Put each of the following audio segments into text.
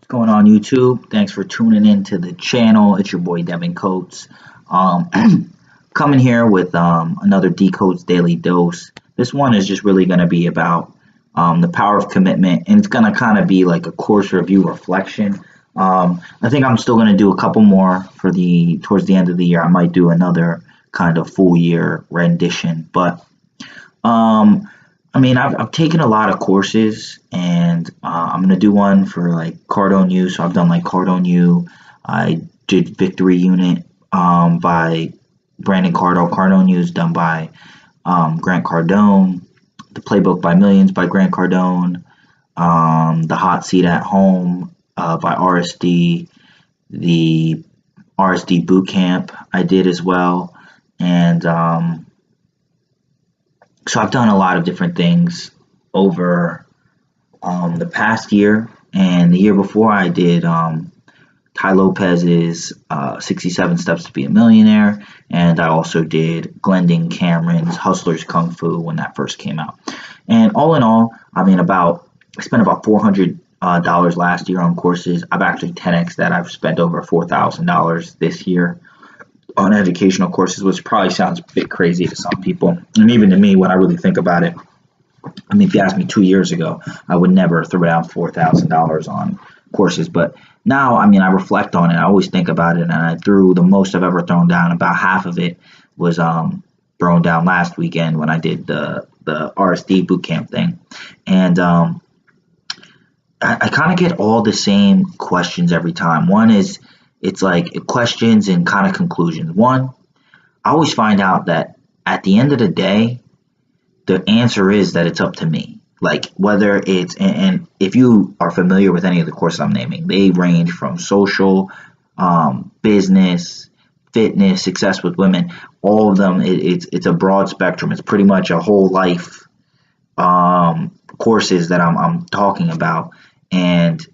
Going on YouTube? Thanks for tuning in to the channel. It's your boy Devin Coates. Um, Coming here with another DCoates daily dose. This one is just really going to be about the power of commitment, and it's going to kind of be like a course review reflection. I think I'm still going to do a couple more for the towards the end of the year. I might do another kind of full year rendition, but um, I've taken a lot of courses, and I'm gonna do one for like Cardone U. So I've done like Cardone U. I did Victory Unit by Brandon Cardone. Cardone U is done by Grant Cardone. The Playbook by Millions by Grant Cardone. The Hot Seat at Home by RSD. The RSD Boot Camp I did as well, and so I've done a lot of different things over the past year, and the year before I did Ty Lopez's 67 Steps to Be a Millionaire, and I also did Glendon Cameron's Hustler's Kung Fu when that first came out. And all in all, I spent about $400 last year on courses. I've actually 10x that. I've spent over $4,000 this year on educational courses, which probably sounds a bit crazy to some people, and even to me when I really think about it. If you asked me 2 years ago, I would never throw down $4,000 on courses, but now, I reflect on it. I always think about it, and I threw the most I've ever thrown down. About half of it was thrown down last weekend when I did the RSD bootcamp thing, and I kind of get all the same questions every time. One is, it's like questions and kind of conclusions. One, I always find out that at the end of the day, the answer is that it's up to me. Like whether it's, and if you are familiar with any of the courses I'm naming, they range from social, business, fitness, success with women, all of them. It's a broad spectrum. It's pretty much a whole life courses that I'm talking about, and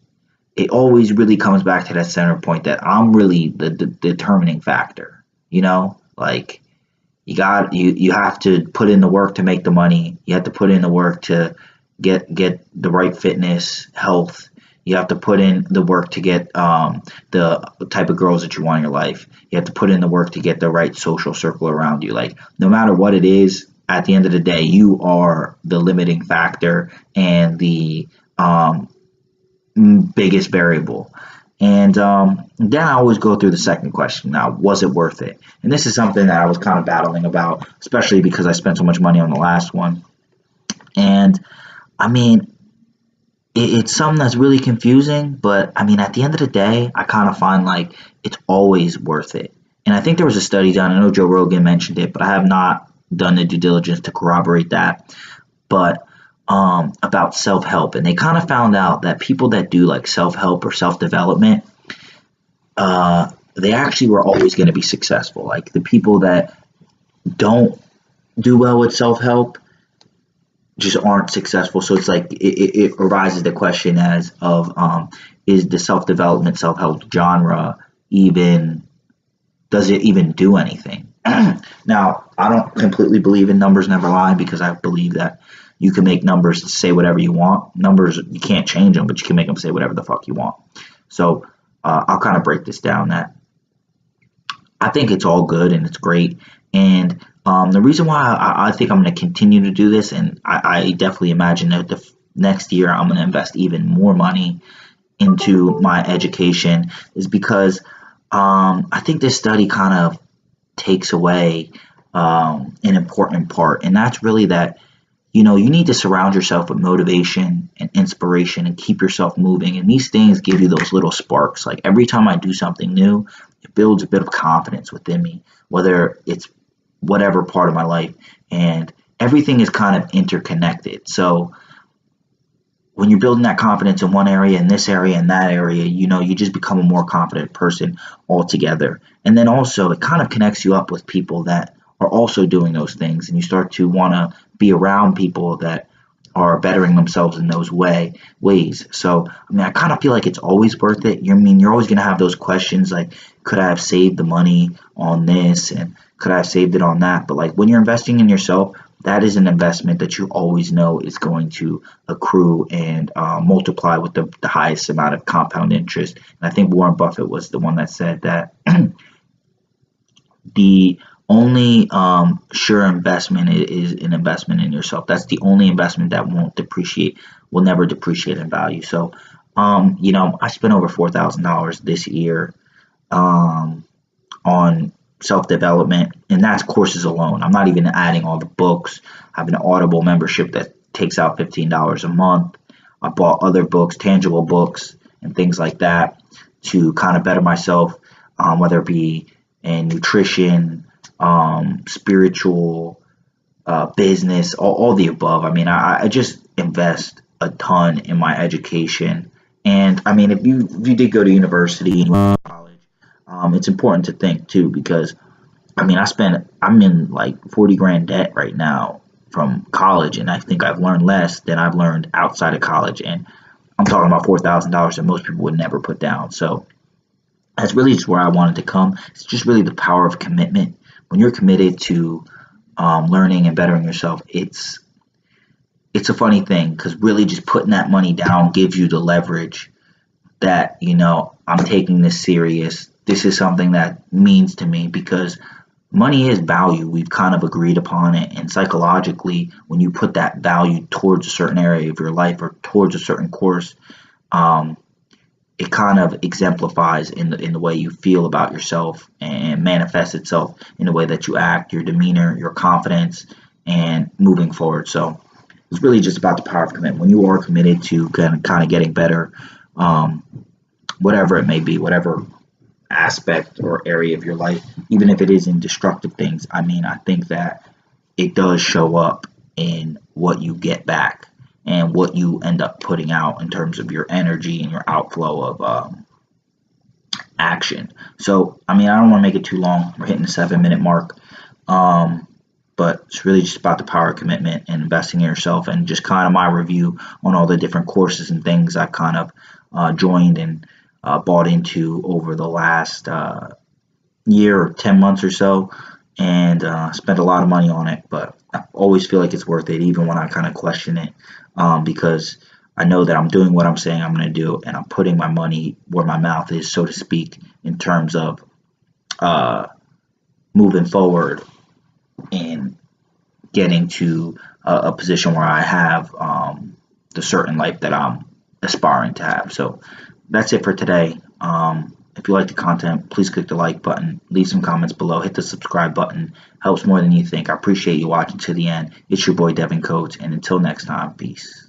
it always really comes back to that center point that I'm really the determining factor. Like you have to put in the work to make the money. You have to put in the work to get the right fitness, health. You have to put in the work to get the type of girls that you want in your life. You have to put in the work to get the right social circle around you. Like no matter what it is, at the end of the day, you are the limiting factor and the biggest variable. And then I always go through the second question. Now, was it worth it? And this is something that I was kind of battling about, especially because I spent so much money on the last one. And it's something that's really confusing, but at the end of the day, I kind of find like it's always worth it. And I think there was a study done, I know Joe Rogan mentioned it, but I have not done the due diligence to corroborate that, but about self-help, and they kind of found out that people that do like self-help or self-development, they actually were always going to be successful. Like the people that don't do well with self-help just aren't successful. So it's like it arises the question is the self-development, self-help genre does it even do anything? Now, I don't completely believe in numbers never lie, because I believe that you can make numbers say whatever you want. Numbers, you can't change them, but you can make them say whatever the fuck you want. So I'll kind of break this down that I think it's all good and it's great. And the reason why I think I'm going to continue to do this, and I definitely imagine that the next year I'm going to invest even more money into my education, is because I think this study kind of takes away an important part, and that's really that you need to surround yourself with motivation and inspiration and keep yourself moving, and these things give you those little sparks. Like every time I do something new, it builds a bit of confidence within me, whether it's whatever part of my life, and everything is kind of interconnected. So when you're building that confidence in one area, in this area, in that area, you just become a more confident person altogether. And then also it kind of connects you up with people that are also doing those things, and you start to want to be around people that are bettering themselves in those ways. So I kind of feel like it's always worth it. You're always going to have those questions like, could I have saved the money on this, and could I have saved it on that? But like when you're investing in yourself, that is an investment that you always know is going to accrue and multiply with the highest amount of compound interest. And I think Warren Buffett was the one that said that the only sure investment is an investment in yourself. That's the only investment that won't depreciate, will never depreciate in value. So, I spent over $4,000 this year on self-development, and that's courses alone. I'm not even adding all the books. I have an Audible membership that takes out $15 a month. I bought other books, tangible books, and things like that to kind of better myself, whether it be in nutrition, spiritual, business, all the above. I mean, I just invest a ton in my education. And I mean, if you did go to university and college, it's important to think too, because I mean, I'm in like 40 grand debt right now from college, and I think I've learned less than I've learned outside of college. And I'm talking about $4,000 that most people would never put down. So that's really just where I wanted to come. It's just really the power of commitment. When you're committed to learning and bettering yourself, it's a funny thing, because really just putting that money down gives you the leverage that, I'm taking this serious. This is something that means to me, because money is value. We've kind of agreed upon it. And psychologically, when you put that value towards a certain area of your life or towards a certain course, it kind of exemplifies in the way you feel about yourself and manifests itself in the way that you act, your demeanor, your confidence, and moving forward. So it's really just about the power of commitment. When you are committed to kind of getting better, whatever it may be, whatever aspect or area of your life, even if it is in destructive things, I mean, I think that it does show up in what you get back and what you end up putting out in terms of your energy and your outflow of action. So, I mean, I don't want to make it too long. We're hitting the 7-minute mark. But it's really just about the power of commitment and investing in yourself, and just kind of my review on all the different courses and things I've kind of joined and bought into over the last year or 10 months or so, and spent a lot of money on it. But I always feel like it's worth it, even when I kind of question it, because I know that I'm doing what I'm saying I'm going to do, and I'm putting my money where my mouth is, so to speak, in terms of moving forward and getting to a position where I have the certain life that I'm aspiring to have. So that's it for today. If you like the content, please click the like button, leave some comments below, hit the subscribe button. Helps more than you think. I appreciate you watching to the end. It's your boy DCoates, and until next time, peace.